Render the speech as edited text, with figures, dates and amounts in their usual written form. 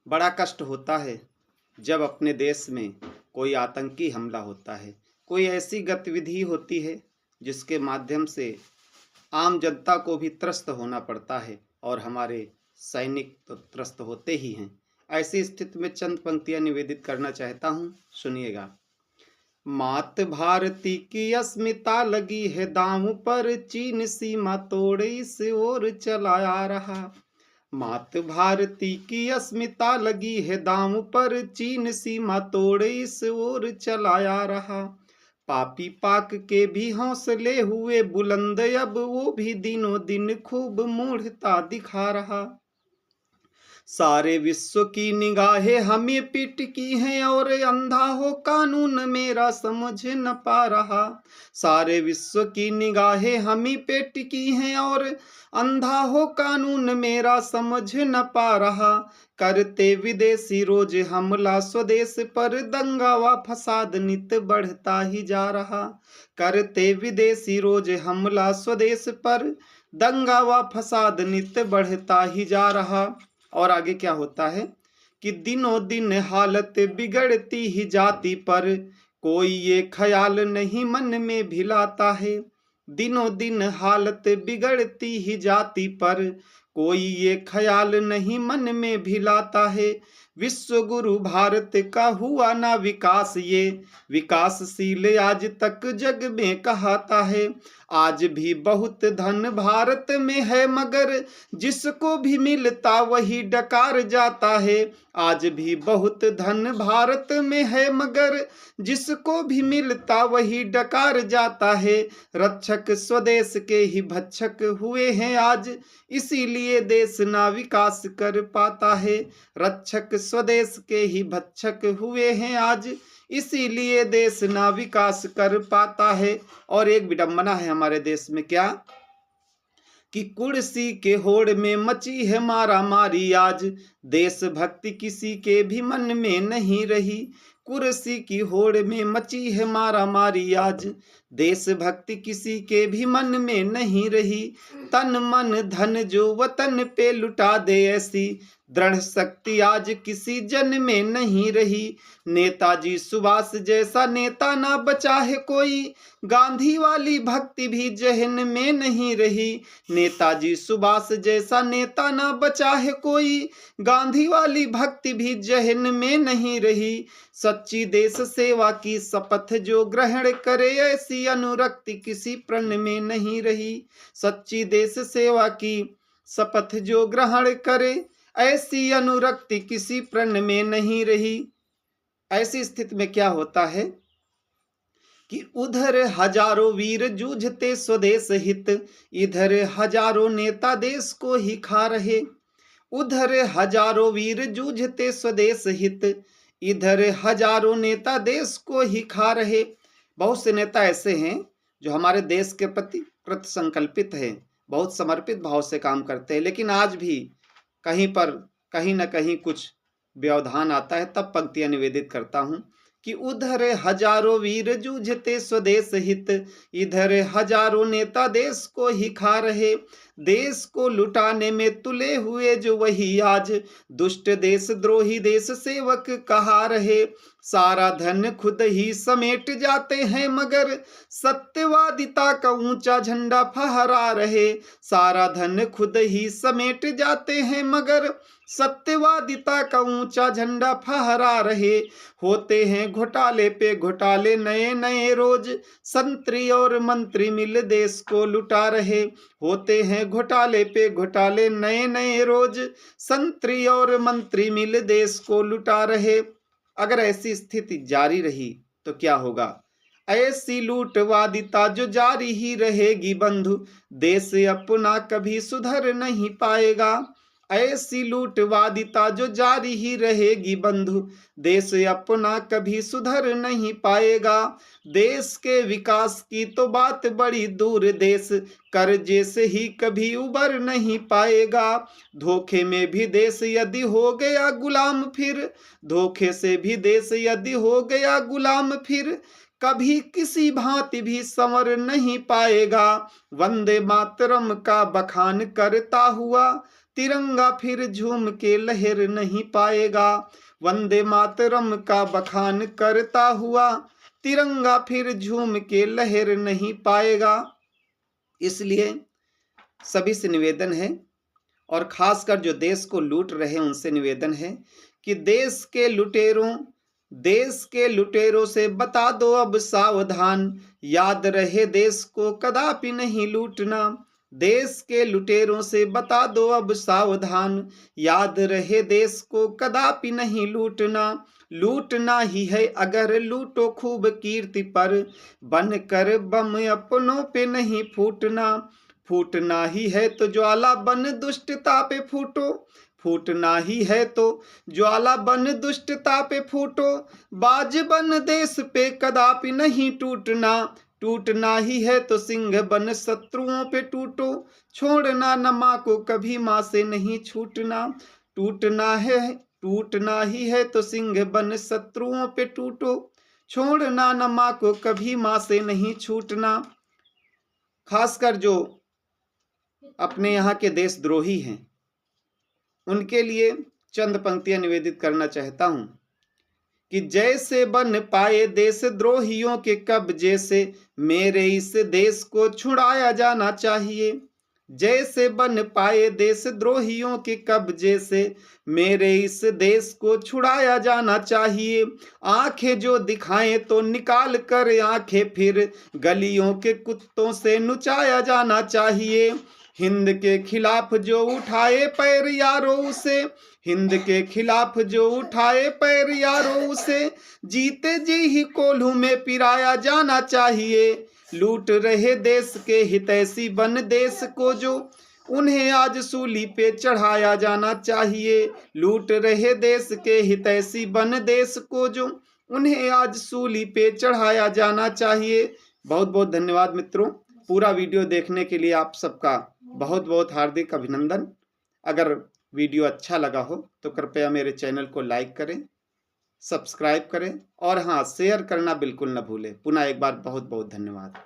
बड़ा कष्ट होता है जब अपने देश में कोई आतंकी हमला होता है, कोई ऐसी गतिविधि होती है जिसके माध्यम से आम जनता को भी त्रस्त होना पड़ता है और हमारे सैनिक तो त्रस्त होते ही हैं। ऐसी स्थिति में चंद पंक्तियां निवेदित करना चाहता हूं, सुनिएगा। मात भारती की अस्मिता लगी है दांव पर, चीन सीमा तोड़े इस ओर चला आ रहा। मात भारती की अस्मिता लगी है दांव पर, चीन सीमा तोड़े इस ओर चला आ रहा। पापी पाक के भी हौसले हुए बुलंद, अब वो भी दिनों दिन खूब मूढ़ता दिखा रहा। सारे विश्व की निगाहें हमें पिट की हैं और अंधा हो कानून मेरा समझ न पा रहा। सारे विश्व की निगाहें हमें पिट की हैं और अंधा हो कानून मेरा समझ न पा रहा। करते विदेशी रोज हमला स्वदेश पर, दंगा व फसाद नित बढ़ता ही जा रहा। करते विदेशी रोज हमला स्वदेश पर, दंगा व फसाद नित बढ़ता ही जा रहा। और आगे क्या होता है कि दिनों दिन हालत बिगड़ती ही जाती पर, कोई ये ख्याल नहीं मन में भिलाता है। दिनों दिन हालत बिगड़ती ही जाती पर, कोई ये ख्याल नहीं मन में भिलाता है। विश्व गुरु भारत का हुआ ना विकास, ये विकासशील आज तक जग में कहाता है। आज भी बहुत धन भारत में है मगर जिसको भी मिलता वही डकार जाता है। आज भी बहुत धन भारत में है मगर जिसको भी मिलता वही डकार जाता है। रक्षक स्वदेश के ही भक्षक हुए हैं आज, इसीलिए देश ना विकास कर पाता है। रक्षक स्वदेश के ही भक्षक हुए हैं आज, इसीलिए देश ना विकास कर पाता है। और एक विडंबना है हमारे देश में, क्या कि कुर्सी के होड़ में मची है मारा मारी आज, देशभक्ति किसी के भी मन में नहीं रही। कुर्सी की होड़ में मची है मारा मारी आज, देशभक्ति किसी के भी मन में नहीं रही। तन मन धन जो वतन पे लुटा दे, ऐसी दृढ़ शक्ति आज किसी जन में नहीं रही। नेताजी सुभाष जैसा नेता ना बचा है कोई, गांधी वाली भक्ति भी जहन में नहीं रही। नेताजी सुभाष जैसा नेता ना बचा है कोई, गांधी वाली भक्ति भी जहन में नहीं रही। सच्ची देश सेवा की शपथ जो ग्रहण करे, ऐसी अनुरक्ति किसी प्रण में नहीं रही। सच्ची देश सेवा की शपथ जो ग्रहण करे, ऐसी अनुरक्ति किसी प्रण में नहीं रही। ऐसी स्थिति में क्या होता है कि उधर हजारों वीर जूझते स्वदेश हित, इधर हजारों नेता देश को ही खा रहे। उधर हजारों वीर जूझते स्वदेश हित, इधर हजारों नेता देश को ही खा रहे। बहुत से नेता ऐसे हैं जो हमारे देश के प्रति कृत संकल्पित हैं, बहुत समर्पित भाव से काम करते हैं, लेकिन आज भी कहीं पर कहीं न कहीं कुछ व्यवधान आता है। तब पंक्तियां निवेदित करता हूं कि उधर हजारों वीर जूझते स्वदेश हित, इधर हजारों नेता देश को ही खा रहे। देश को लुटाने में तुले हुए जो वही आज, दुष्ट देश द्रोही देश सेवक कहा रहे। सारा धन खुद ही समेट जाते हैं मगर सत्यवादिता का ऊंचा झंडा फहरा रहे। सारा धन खुद ही समेट जाते हैं मगर सत्यवादिता का ऊंचा झंडा फहरा रहे। होते हैं घोटाले पे घोटाले नए नए रोज, संतरी और मंत्री मिल देश को लुटा रहे। होते हैं घोटाले पे घोटाले नए नए रोज, संतरी और मंत्री मिल देश को लुटा रहे। अगर ऐसी स्थिति जारी रही तो क्या होगा? ऐसी लूटवादिता जो जारी ही रहेगी बंधु, देश अपना कभी सुधर नहीं पाएगा। ऐसी लूटवादिता जो जारी ही रहेगी बंधु, देश अपना कभी सुधर नहीं पाएगा। देश के विकास की तो बात बड़ी दूर, देश कर्जे से ही कभी उबर नहीं पाएगा। धोखे में भी देश यदि हो गया गुलाम फिर, धोखे से भी देश यदि हो गया गुलाम फिर, कभी किसी भांति भी संवर नहीं पाएगा। वंदे मातरम का बखान करता हुआ तिरंगा फिर झूम के लहर नहीं पाएगा। वंदे मातरम का बखान करता हुआ तिरंगा फिर झूम के लहर नहीं पाएगा। इसलिए सभी से निवेदन है, और खासकर जो देश को लूट रहे उनसे निवेदन है कि देश के लुटेरों से बता दो अब सावधान, याद रहे देश को कदापि नहीं लूटना। देश के लुटेरों से बता दो अब सावधान, याद रहे देश को कदापि नहीं लूटना। लूटना ही है अगर लूटो खूब कीर्ति पर, बनकर बम अपनों पे नहीं फूटना। फूटना ही है तो ज्वाला बन दुष्टता पे फूटो, फूटना ही है तो ज्वाला बन दुष्टता पे फूटो। बाज बन देश पे कदापि नहीं टूटना, टूटना ही है तो सिंह बन शत्रुओं पे टूटो। छोड़ना न माँ को कभी माँ से नहीं छूटना, टूटना ही है तो सिंह बन शत्रुओं पे टूटो। छोड़ना न माँ को कभी माँ से नहीं छूटना। खासकर जो अपने यहाँ के देशद्रोही हैं उनके लिए चंद पंक्तियां निवेदित करना चाहता हूं कि जैसे बन पाए देशद्रोहियों के कब्जे से मेरे इस देश को छुड़ाया जाना चाहिए। जैसे बन पाए देशद्रोहियों के कब्जे से मेरे इस देश को छुड़ाया जाना चाहिए। आंखें जो दिखाएं तो निकाल कर आंखें फिर गलियों के कुत्तों से नुचाया जाना चाहिए। हिंद के खिलाफ जो उठाए पैर यारों उसे, हिंद के खिलाफ जो उठाए पैर यारों उसे जीते जी ही कोल्हू में पिराया जाना चाहिए। लूट रहे देश के हितैषी बन देश को जो उन्हें आज सूली पे चढ़ाया जाना चाहिए। लूट रहे देश के हितैषी बन देश को जो उन्हें आज सूली पे चढ़ाया जाना चाहिए। बहुत बहुत धन्यवाद मित्रों। पूरा वीडियो देखने के लिए आप सबका बहुत बहुत हार्दिक अभिनंदन। अगर वीडियो अच्छा लगा हो तो कृपया मेरे चैनल को लाइक करें, सब्सक्राइब करें और हाँ, शेयर करना बिल्कुल न भूलें। पुनः एक बार बहुत बहुत धन्यवाद।